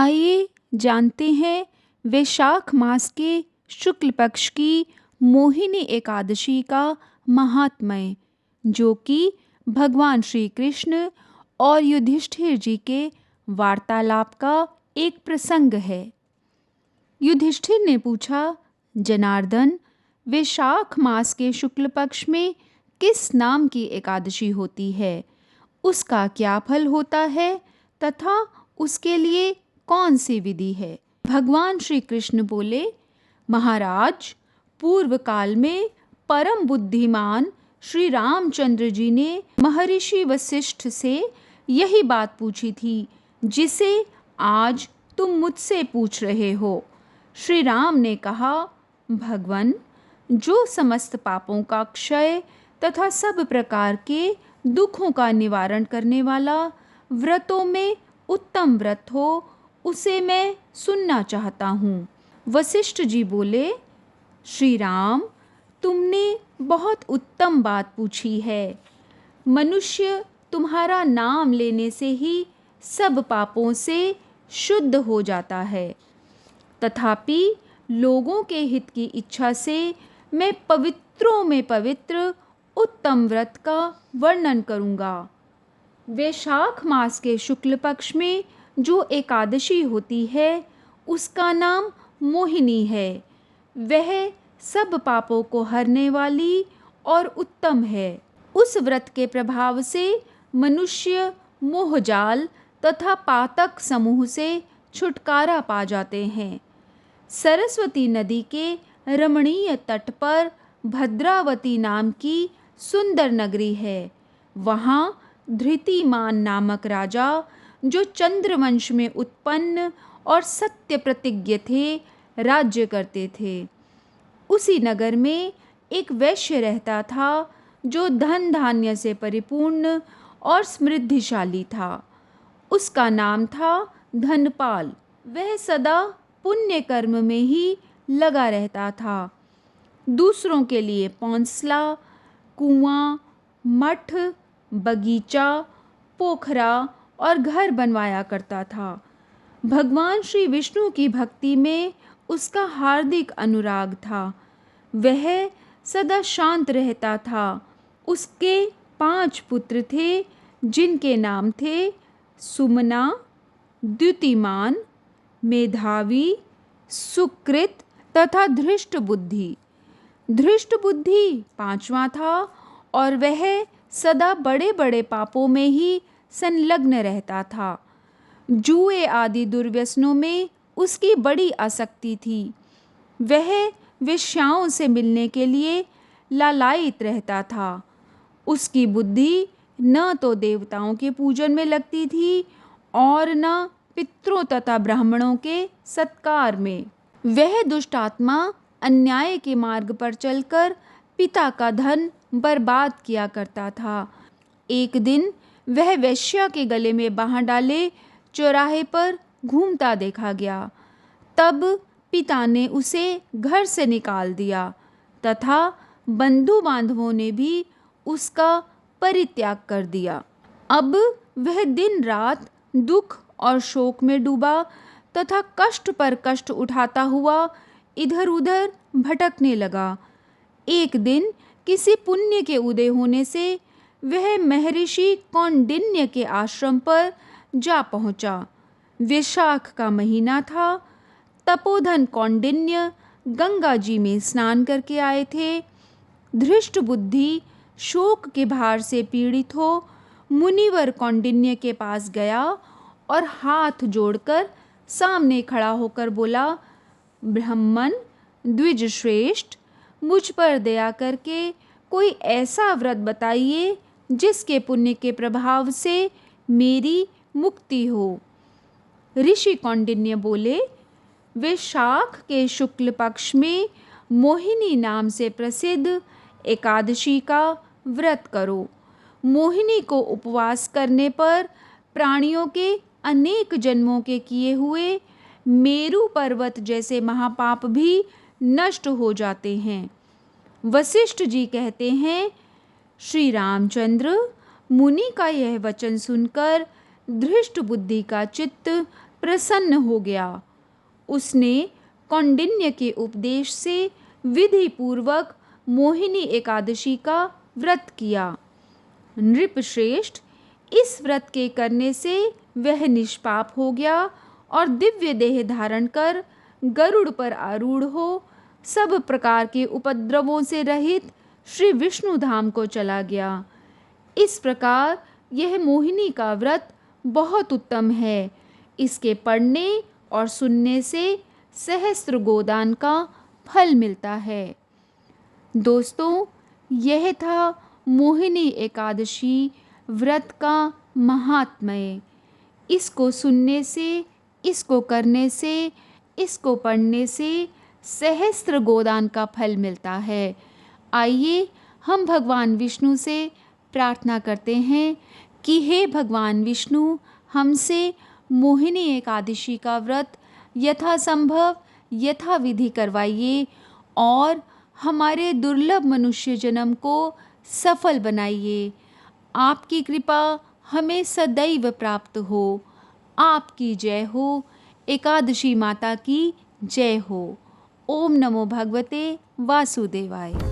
आइए जानते हैं वैशाख मास के शुक्ल पक्ष की मोहिनी एकादशी का महात्म्य, जो कि भगवान श्री कृष्ण और युधिष्ठिर जी के वार्तालाप का एक प्रसंग है। युधिष्ठिर ने पूछा, जनार्दन, वैशाख मास के शुक्ल पक्ष में किस नाम की एकादशी होती है? उसका क्या फल होता है तथा उसके लिए कौन सी विधि है? भगवान श्री कृष्ण बोले, महाराज, पूर्व काल में परम बुद्धिमान श्री रामचंद्र जी ने महर्षि वशिष्ठ से यही बात पूछी थी जिसे आज तुम मुझसे पूछ रहे हो। श्री राम ने कहा, भगवन, जो समस्त पापों का क्षय तथा सब प्रकार के दुखों का निवारण करने वाला व्रतों में उत्तम व्रत हो, उसे मैं सुनना चाहता हूँ। वशिष्ठ जी बोले, श्री राम, तुमने बहुत उत्तम बात पूछी है। मनुष्य तुम्हारा नाम लेने से ही सब पापों से शुद्ध हो जाता है, तथापि लोगों के हित की इच्छा से मैं पवित्रों में पवित्र उत्तम व्रत का वर्णन करूँगा। वैशाख मास के शुक्ल पक्ष में जो एकादशी होती है, उसका नाम मोहिनी है। वह सब पापों को हरने वाली और उत्तम है। उस व्रत के प्रभाव से मनुष्य मोहजाल तथा पातक समूह से छुटकारा पा जाते हैं। सरस्वती नदी के रमणीय तट पर भद्रावती नाम की सुंदर नगरी है। वहाँ धृतिमान नामक राजा, जो चंद्रवंश में उत्पन्न और सत्य प्रतिज्ञ थे, राज्य करते थे। उसी नगर में एक वैश्य रहता था, जो धन धान्य से परिपूर्ण और समृद्धिशाली था। उसका नाम था धनपाल। वह सदा पुण्य कर्म में ही लगा रहता था। दूसरों के लिए पौंसला, कुआं, मठ, बगीचा, पोखरा और घर बनवाया करता था। भगवान श्री विष्णु की भक्ति में उसका हार्दिक अनुराग था। वह सदा शांत रहता था। उसके 5 पुत्र थे, जिनके नाम थे सुमना, द्युतिमान, मेधावी, सुकृत तथा धृष्ट बुद्धि। धृष्ट बुद्धि 5वां था और वह सदा बड़े बड़े पापों में ही संलग्न रहता था। जुए आदि दुर्व्यसनों में उसकी बड़ी आसक्ति थी। वह वेश्याओं से मिलने के लिए लालायित रहता था। उसकी बुद्धि न तो देवताओं के पूजन में लगती थी और न पितरों तथा ब्राह्मणों के सत्कार में। वह दुष्ट आत्मा अन्याय के मार्ग पर चलकर पिता का धन बर्बाद किया करता था। एक दिन वह वेश्या के गले में बाँह डाले चौराहे पर घूमता देखा गया। तब पिता ने उसे घर से निकाल दिया तथा बंधु बांधवों ने भी उसका परित्याग कर दिया। अब वह दिन रात दुख और शोक में डूबा तथा कष्ट पर कष्ट उठाता हुआ इधर उधर भटकने लगा। एक दिन किसी पुण्य के उदय होने से वह महर्षि कौंडिन्य के आश्रम पर जा पहुंचा। वैशाख का महीना था। तपोधन कौंडिन्य गंगा जी में स्नान करके आए थे। धृष्ट बुद्धि शोक के भार से पीड़ित हो मुनिवर कौंडिन्य के पास गया और हाथ जोड़कर सामने खड़ा होकर बोला, ब्राह्मण द्विज श्रेष्ठ, मुझ पर दया करके कोई ऐसा व्रत बताइए जिसके पुण्य के प्रभाव से मेरी मुक्ति हो। ऋषि कौंडिन्य बोले, वैशाख के शुक्ल पक्ष में मोहिनी नाम से प्रसिद्ध एकादशी का व्रत करो। मोहिनी को उपवास करने पर प्राणियों के अनेक जन्मों के किए हुए मेरु पर्वत जैसे महापाप भी नष्ट हो जाते हैं। वशिष्ठ जी कहते हैं, श्री रामचंद्र, मुनि का यह वचन सुनकर धृष्ट बुद्धि का चित्त प्रसन्न हो गया। उसने कौंडिन्य के उपदेश से विधि पूर्वक मोहिनी एकादशी का व्रत किया। नृपश्रेष्ठ, इस व्रत के करने से वह निष्पाप हो गया और दिव्य देह धारण कर गरुड़ पर आरूढ़ हो सब प्रकार के उपद्रवों से रहित श्री विष्णु धाम को चला गया। इस प्रकार यह मोहिनी का व्रत बहुत उत्तम है। इसके पढ़ने और सुनने से सहस्त्र गोदान का फल मिलता है। दोस्तों, यह था मोहिनी एकादशी व्रत का महात्म्य। इसको सुनने से, इसको करने से, इसको पढ़ने से सहस्त्र गोदान का फल मिलता है। आइए हम भगवान विष्णु से प्रार्थना करते हैं कि हे भगवान विष्णु, हमसे मोहिनी एकादशी का व्रत यथासंभव यथाविधि करवाइए और हमारे दुर्लभ मनुष्य जन्म को सफल बनाइए। आपकी कृपा हमें सदैव प्राप्त हो। आपकी जय हो। एकादशी माता की जय हो। ओम नमो भगवते वासुदेवाय।